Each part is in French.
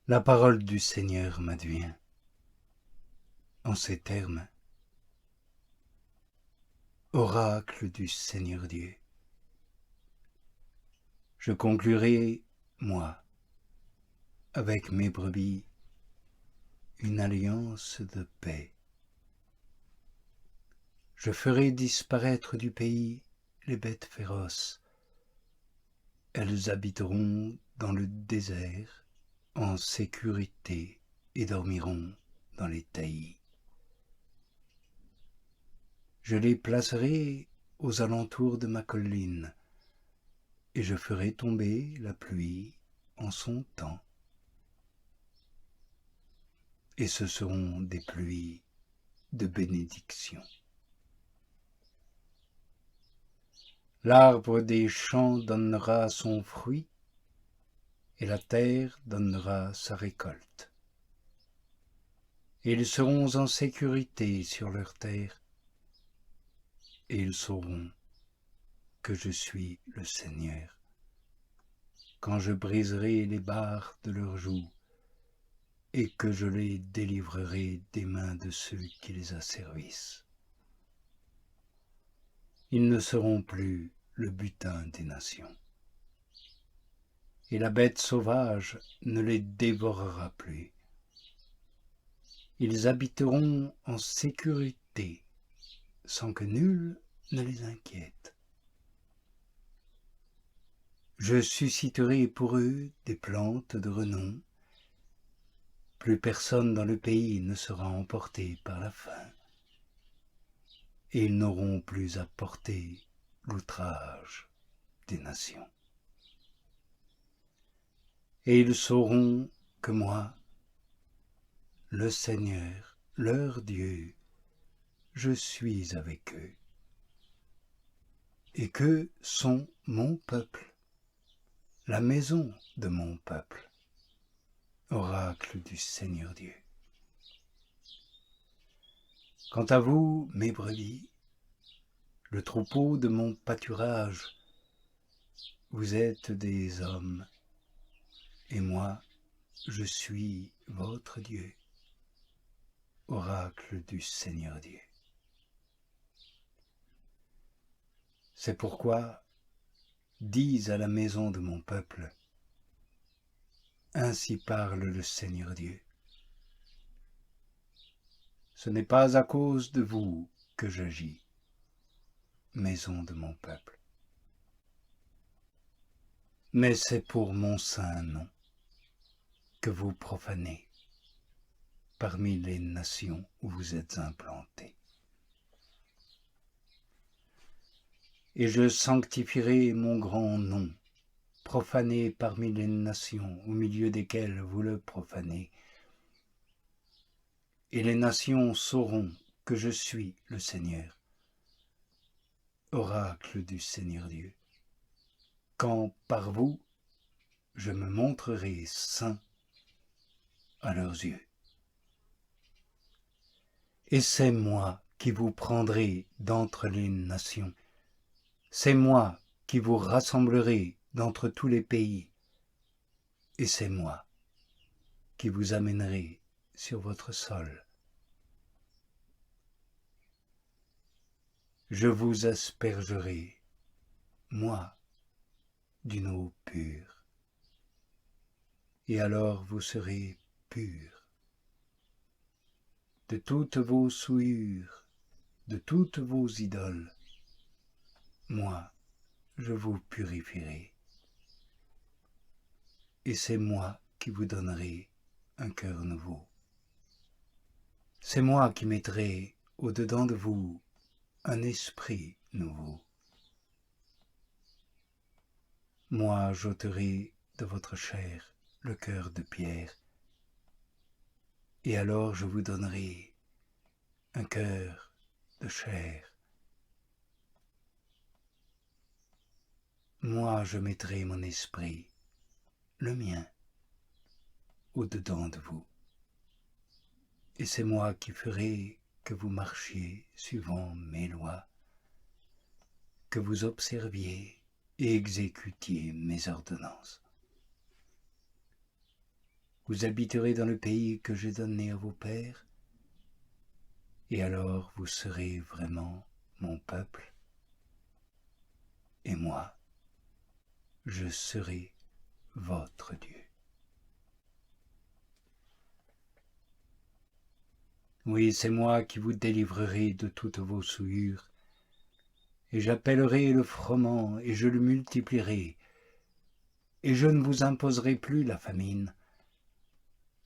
La parole du Seigneur m'advient en ces termes. Oracle du Seigneur Dieu. Je conclurai, moi, avec mes brebis, une alliance de paix. Je ferai disparaître du pays les bêtes féroces. Elles habiteront dans le désert en sécurité et dormiront dans les taillis. Je les placerai aux alentours de ma colline, et je ferai tomber la pluie en son temps. Et ce seront des pluies de bénédiction. L'arbre des champs donnera son fruit, et la terre donnera sa récolte. Et ils seront en sécurité sur leur terre, et ils sauront que je suis le Seigneur, quand je briserai les barres de leurs joues, et que je les délivrerai des mains de ceux qui les asservissent. Ils ne seront plus le butin des nations, et la bête sauvage ne les dévorera plus. Ils habiteront en sécurité, sans que nul ne les inquiète. Je susciterai pour eux des plantes de renom. Plus personne dans le pays ne sera emporté par la faim, et ils n'auront plus à porter l'outrage des nations. Et ils sauront que moi, le Seigneur, leur Dieu, je suis avec eux, et qu'eux sont mon peuple, la maison de mon peuple, oracle du Seigneur Dieu. Quant à vous, mes brebis, le troupeau de mon pâturage, vous êtes des hommes, et moi, je suis votre Dieu, oracle du Seigneur Dieu. C'est pourquoi, dis à la maison de mon peuple, ainsi parle le Seigneur Dieu. Ce n'est pas à cause de vous que j'agis, maison de mon peuple, mais c'est pour mon saint nom que vous profanez parmi les nations où vous êtes implantés. Et je sanctifierai mon grand nom, profané parmi les nations au milieu desquelles vous le profanez. Et les nations sauront que je suis le Seigneur, oracle du Seigneur Dieu, quand par vous je me montrerai saint à leurs yeux. Et c'est moi qui vous prendrai d'entre les nations, c'est moi qui vous rassemblerai d'entre tous les pays, et c'est moi qui vous amènerai sur votre sol. Je vous aspergerai, moi, d'une eau pure, et alors vous serez purs. De toutes vos souillures, de toutes vos idoles, moi, je vous purifierai. Et c'est moi qui vous donnerai un cœur nouveau. C'est moi qui mettrai au-dedans de vous un esprit nouveau. Moi, j'ôterai de votre chair le cœur de pierre, et alors je vous donnerai un cœur de chair. Moi, je mettrai mon esprit, le mien, au-dedans de vous. Et c'est moi qui ferai que vous marchiez suivant mes lois, que vous observiez et exécutiez mes ordonnances. vous habiterez dans le pays que j'ai donné à vos pères, et alors vous serez vraiment mon peuple, et moi, je serai votre Dieu. Oui, c'est moi qui vous délivrerai de toutes vos souillures, et j'appellerai le froment, et je le multiplierai, et je ne vous imposerai plus la famine.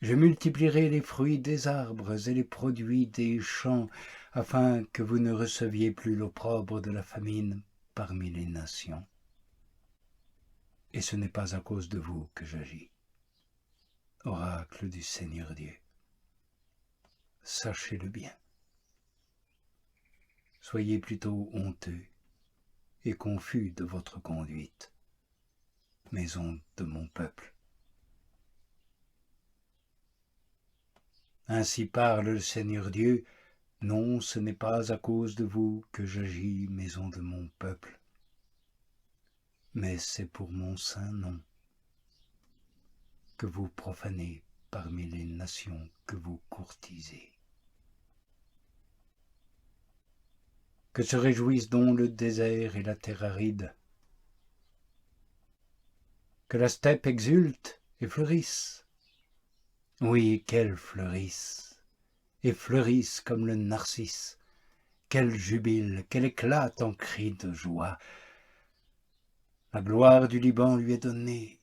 Je multiplierai les fruits des arbres et les produits des champs, afin que vous ne receviez plus l'opprobre de la famine parmi les nations. Et ce n'est pas à cause de vous que j'agis. Oracle du Seigneur Dieu, sachez-le bien. Soyez plutôt honteux et confus de votre conduite, maison de mon peuple. Ainsi parle le Seigneur Dieu, non, ce n'est pas à cause de vous que j'agis, maison de mon peuple, mais c'est pour mon saint nom que vous profanez parmi les nations que vous courtisez. Que se réjouissent donc le désert et la terre aride, que la steppe exulte et fleurisse. Oui, qu'elle fleurisse, et fleurisse comme le narcisse, qu'elle jubile, qu'elle éclate en cris de joie. La gloire du Liban lui est donnée,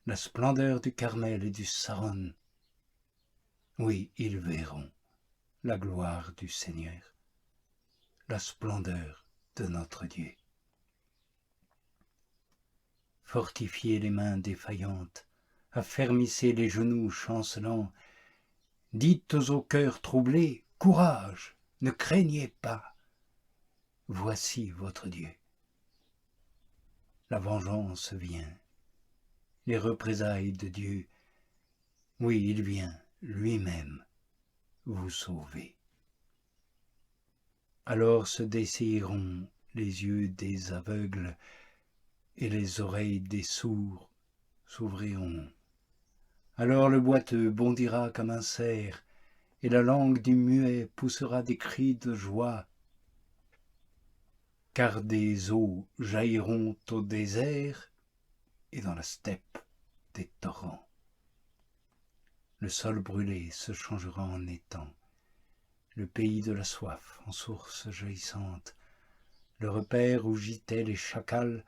la splendeur du Carmel et du Saron. Oui, ils verront la gloire du Seigneur, la splendeur de notre Dieu. Fortifiez les mains défaillantes, affermissez les genoux chancelants, dites aux cœurs troublés, courage, ne craignez pas, voici votre Dieu. La vengeance vient, les représailles de Dieu, oui, il vient lui-même vous sauver. Alors se dessilleront les yeux des aveugles et les oreilles des sourds s'ouvriront. Alors le boiteux bondira comme un cerf, et la langue du muet poussera des cris de joie, car des eaux jailliront au désert et dans la steppe des torrents. Le sol brûlé se changera en étang, le pays de la soif en source jaillissante, le repaire où gîtaient les chacals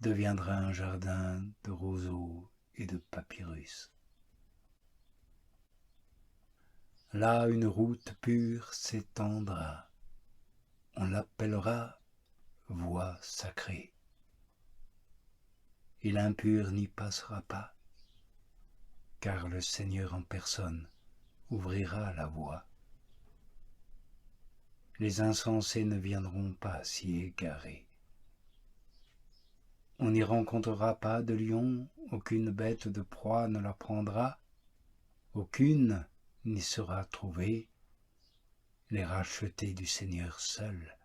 deviendra un jardin de roseaux et de papyrus. Là une route pure s'étendra, on l'appellera voie sacrée, et l'impur n'y passera pas, car le Seigneur en personne ouvrira la voie. Les insensés ne viendront pas s'y égarer. On n'y rencontrera pas de lion, aucune bête de proie ne la prendra, aucune n'y sera trouvée. Les rachetés du Seigneur seuls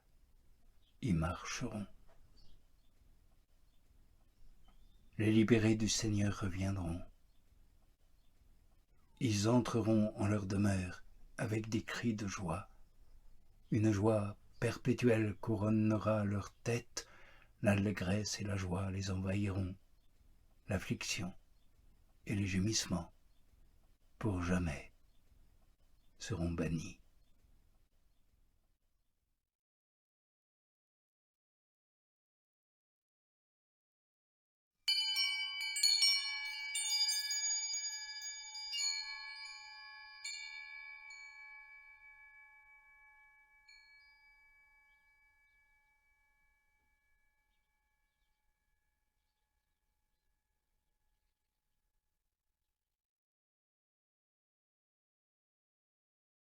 y marcheront. Les libérés du Seigneur reviendront. Ils entreront en leur demeure avec des cris de joie. Une joie perpétuelle couronnera leur tête, l'allégresse et la joie les envahiront, l'affliction et les gémissements, pour jamais, seront bannis.